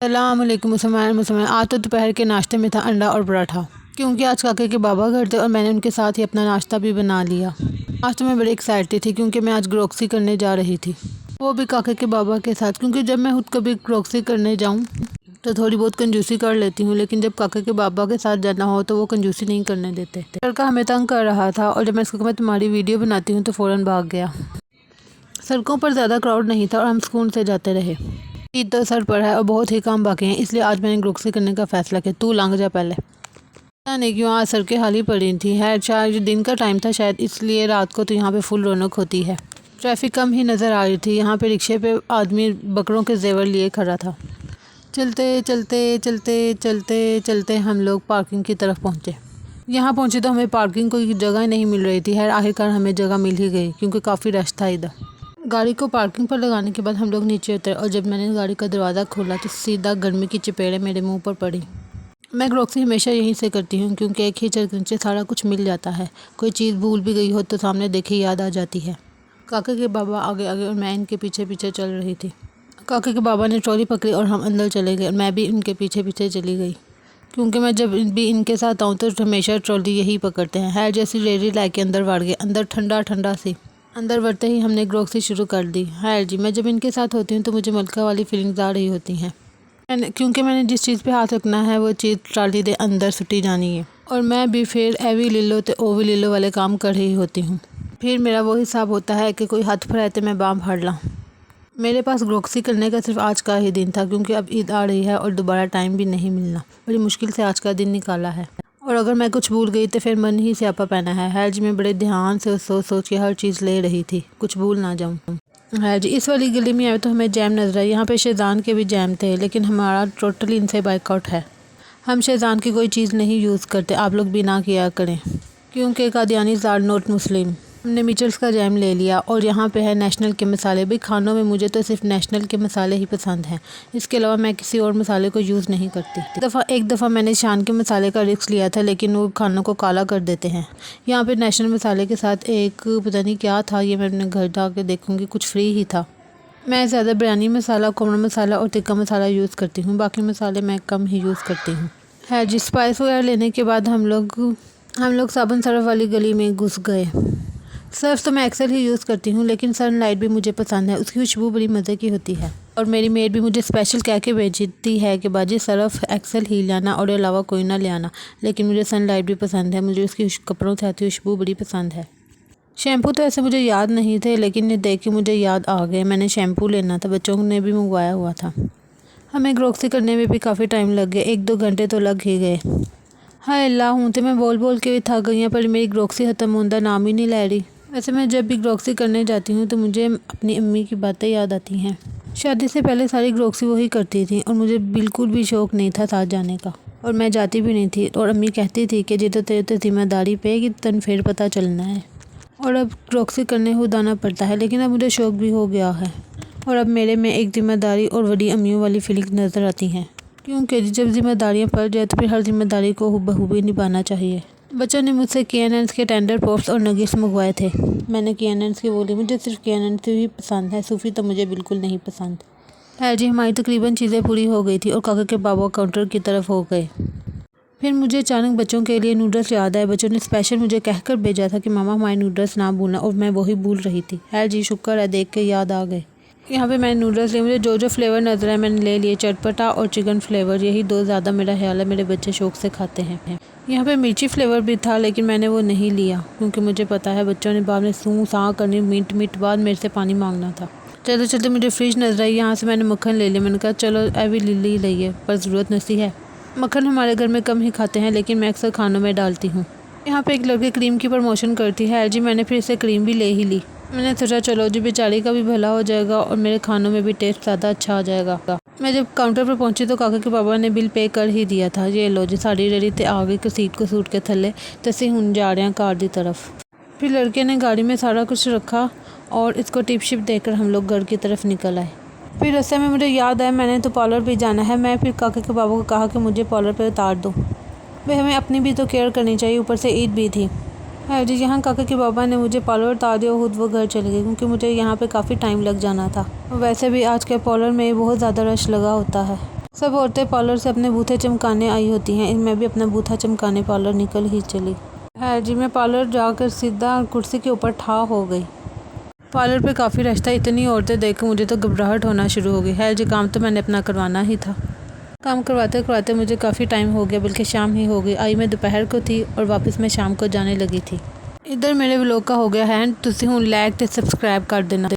अस्सलामुअलैकुम मुसलमान। आज तो दोपहर के नाश्ते में था अंडा और पराठा, क्योंकि आज काके के बाबा घर थे और मैंने उनके साथ ही अपना नाश्ता भी बना लिया। आज तो मैं बड़ी एक्साइटेड थी क्योंकि मैं आज ग्रोक्सी करने जा रही थी, वो भी काके के बाबा के साथ। क्योंकि जब मैं खुद कभी ग्रोक्सी करने जाऊँ तो थोड़ी बहुत कंजूसी कर लेती हूँ, लेकिन जब काके के बाबा के साथ जाना हो तो वो कंजूसी नहीं करने देते। लड़का हमें तंग कर रहा था और जब मैं इसको कहा मैं तुम्हारी वीडियो बनाती हूँ तो फ़ौरन भाग गया। सड़कों पर ज़्यादा क्राउड नहीं था और हम सुकून से जाते रहे। ईद तो सर पर है और बहुत ही काम बाकी हैं, इसलिए आज मैंने ग्रोक्सी करने का फ़ैसला किया। तू लंघ जा पहले। पता नहीं क्यों आज सड़कें खाली पड़ी थी। है शायद दिन का टाइम था शायद, इसलिए रात को तो यहाँ पे फुल रौनक होती है। ट्रैफिक कम ही नज़र आ रही थी। यहाँ पे रिक्शे पे आदमी बकरों के जेवर लिए खड़ा था। चलते चलते चलते चलते चलते हम लोग पार्किंग की तरफ पहुँचे। यहाँ पहुँचे तो हमें पार्किंग कोई जगह नहीं मिल रही थी। है आखिरकार हमें जगह मिल ही गई क्योंकि काफ़ी रश था इधर। गाड़ी को पार्किंग पर लगाने के बाद हम लोग नीचे उतरे और जब मैंने गाड़ी का दरवाज़ा खोला तो सीधा गर्मी की चपेड़ें मेरे मुंह पर पड़ी। मैं ग्रोक्सी हमेशा यहीं से करती हूँ क्योंकि एक ही जगह के नीचे सारा कुछ मिल जाता है। कोई चीज़ भूल भी गई हो तो सामने देखे याद आ जाती है। काके के बाबा आगे आगे और मैं इनके पीछे पीछे चल रही थी। काके के बाबा ने ट्रॉली पकड़ी और हम अंदर चले गए। मैं भी इनके पीछे पीछे चली गई क्योंकि मैं जब भी इनके साथ आऊँ तो हमेशा ट्रॉली यही पकड़ते हैं। है जैसी रेडी ला के अंदर बढ़ गए। अंदर ठंडा ठंडा सी। अंदर बढ़ते ही हमने ग्रोक्सी शुरू कर दी। है जी, मैं जब इनके साथ होती हूँ तो मुझे मलका वाली फीलिंग्स आ रही होती हैं। क्योंकि मैंने जिस चीज़ पे हाथ रखना है वो चीज़ ट्राली दे अंदर सुटी जानी है और मैं भी फिर एवी ले लो तो ओवी ले लो वाले काम कर रही होती हूँ। फिर मेरा वो हिसाब होता है कि कोई हाथ फराए तो मैं बाम फाड़ लाऊँ। मेरे पास ग्रोक्सी करने का सिर्फ आज का ही दिन था क्योंकि अब ईद आ रही है और दोबारा टाइम भी नहीं मिलना। बड़ी मुश्किल से आज का दिन निकाला है और अगर मैं कुछ भूल गई तो फिर मन ही स्यापा पहना है। है जी, मैं बड़े ध्यान से सोच सोच के हर चीज़ ले रही थी, कुछ भूल ना जाऊँ। है जी, इस वाली गली में आए तो हमें जैम नजर आया। यहाँ पे शेज़ान के भी जैम थे लेकिन हमारा टोटली इनसे बाइकआउट है। हम शेज़ान की कोई चीज़ नहीं यूज़ करते, आप लोग भी ना किया करें क्योंकि कादियानीज़ आर नॉट मुस्लिम। हमने मीचल्स का जैम ले लिया और यहाँ पे है नेशनल के मसाले। भाई खानों में मुझे तो सिर्फ नेशनल के मसाले ही पसंद हैं, इसके अलावा मैं किसी और मसाले को यूज़ नहीं करती। एक दफ़ा मैंने शान के मसाले का रिस्क लिया था लेकिन वो खानों को काला कर देते हैं। यहाँ पे नेशनल मसाले के साथ एक पता नहीं क्या था, ये मैं अपने घर जाके देखूँगी, कुछ फ्री ही था। मैं ज़्यादा बिरयानी मसाला, कोमड़ा मसाला और टिक्का मसाला यूज़ करती हूँ, बाकी मसाले मैं कम ही यूज़ करती हूँ। है जी, स्पाइस वगैरह लेने के बाद हम लोग साबुन सरफ वाली गली में घुस गए। सर्फ तो मैं अक्सर ही यूज़ करती हूँ लेकिन सनलाइट भी मुझे पसंद है, उसकी खुशबू बड़ी मज़े की होती है। और मेरी मेड भी मुझे स्पेशल कह के भेजती है कि बाजी सर्फ एक्सेल ही लाना और अलावा कोई ना ले आना, लेकिन मुझे सनलाइट भी पसंद है। मुझे उसकी कपड़ों से आती खुशबू बड़ी पसंद है। शैम्पू तो ऐसे मुझे याद नहीं थे लेकिन ये देख के मुझे याद आ गए, मैंने शैम्पू लेना था, बच्चों ने भी मंगवाया हुआ था। हमें ग्रोक्सी करने में भी काफ़ी टाइम लग गया, 1-2 घंटे तो लग ही गए। हाय अल्लाह, हूँ तो मैं बोल बोल के भी थक गई, पर मेरी ग्रोक्सी ख़त्म होने नाम ही नहीं ले रही। वैसे मैं जब भी ग्रोक्सी करने जाती हूँ तो मुझे अपनी अम्मी की बातें याद आती हैं। शादी से पहले सारी ग्रोक्सी वही करती थी और मुझे बिल्कुल भी शौक़ नहीं था साथ जाने का और मैं जाती भी नहीं थी। और अम्मी कहती थी कि जितना तेरे तो जिम्मेदारी पे कि तन फिर पता चलना है। और अब ग्रोक्सी करने खुद आना पड़ता है, लेकिन अब मुझे शौक़ भी हो गया है और अब मेरे में एक जिम्मेदारी और बड़ी अम्मियों वाली फीलिंग नज़र आती हैं क्योंकि जब जिम्मेदारियाँ पड़ जाए तो फिर हर जिम्मेदारी को बखूबी निभाना चाहिए। बच्चों ने मुझसे K&N's के टेंडर पॉप्स और नगेट्स मंगवाए थे। मैंने K&N's की बोली, मुझे सिर्फ K&N's ही पसंद है, सूफ़ी तो मुझे बिल्कुल नहीं पसंद। है जी, हमारी तकरीबन चीज़ें पूरी हो गई थी और काका के बाबा काउंटर की तरफ हो गए। फिर मुझे अचानक बच्चों के लिए नूडल्स याद आए। बच्चों ने स्पेशल मुझे कहकर भेजा था कि मामा हमारे नूडल्स ना भूलना और मैं वही भूल रही थी। है जी, शुक्र है, देख के याद आ गए। यहाँ पे मैंने नूडल्स लिए, मुझे जो फ्लेवर नजर आए मैंने ले लिए, चटपटा और चिकन फ्लेवर, यही 2 ज़्यादा मेरा ख्याल है मेरे बच्चे शौक़ से खाते हैं। यहाँ पे मिर्ची फ्लेवर भी था लेकिन मैंने वो नहीं लिया क्योंकि मुझे पता है बच्चों ने बाद में सूँ साँ करनी, मिनट बाद मेरे से पानी मांगना था। चलते चलते मुझे फ्रिज नजर आई, यहाँ से मैंने मक्खन ले लिया। मैंने कहा चलो अभी ले लिए, पर ज़रूरत नहीं है। मक्खन हमारे घर में कम ही खाते हैं लेकिन मैं अक्सर खानों में डालती हूँ। यहाँ पे एक लड़के क्रीम की प्रमोशन करती है जी, मैंने फिर से क्रीम भी ले ही ली। मैंने सोचा चलो जी बेचारी का भी भला हो जाएगा और मेरे खानों में भी टेस्ट ज़्यादा अच्छा आ जाएगा। मैं जब काउंटर पर पहुंची तो काका के बाबा ने बिल पे कर ही दिया था। ये लो जी साड़ी रेडी ते आ गई सीट को सूट के थले तो असी हुण जा रहे हैं कार की तरफ। फिर लड़के ने गाड़ी में सारा कुछ रखा और इसको टिप शिप देकर हम लोग घर की तरफ निकल आए। फिर रास्ते में मुझे याद आया मैंने तो पार्लर पे जाना है। मैं फिर काके के बाबा को कहा कि मुझे पार्लर पे उतार दो, भाई हमें अपनी भी तो केयर करनी चाहिए, ऊपर से ईद भी थी। है जी, यहाँ काका के बाबा ने मुझे पार्लर उतार दिया और खुद वो घर चले गए क्योंकि मुझे यहाँ पे काफ़ी टाइम लग जाना था। वैसे भी आज के पार्लर में बहुत ज़्यादा रश लगा होता है। सब औरतें पार्लर से अपने बूथे चमकाने आई होती हैं, मैं भी अपना बूथा चमकाने पार्लर निकल ही चली। है जी, मैं पार्लर जाकर सीधा कुर्सी के ऊपर ठा हो गई। पार्लर पे काफ़ी रश था, इतनी औरतें देखकर मुझे तो घबराहट होना शुरू हो गई। है जी, काम तो मैंने अपना करवाना ही था। काम करवाते करवाते मुझे काफ़ी टाइम हो गया, बल्कि शाम ही हो गई। आई मैं दोपहर को थी और वापस मैं शाम को जाने लगी थी। इधर मेरे व्लॉग का हो गया है, तुसी हुण लाइक ते सब्सक्राइब कर देना।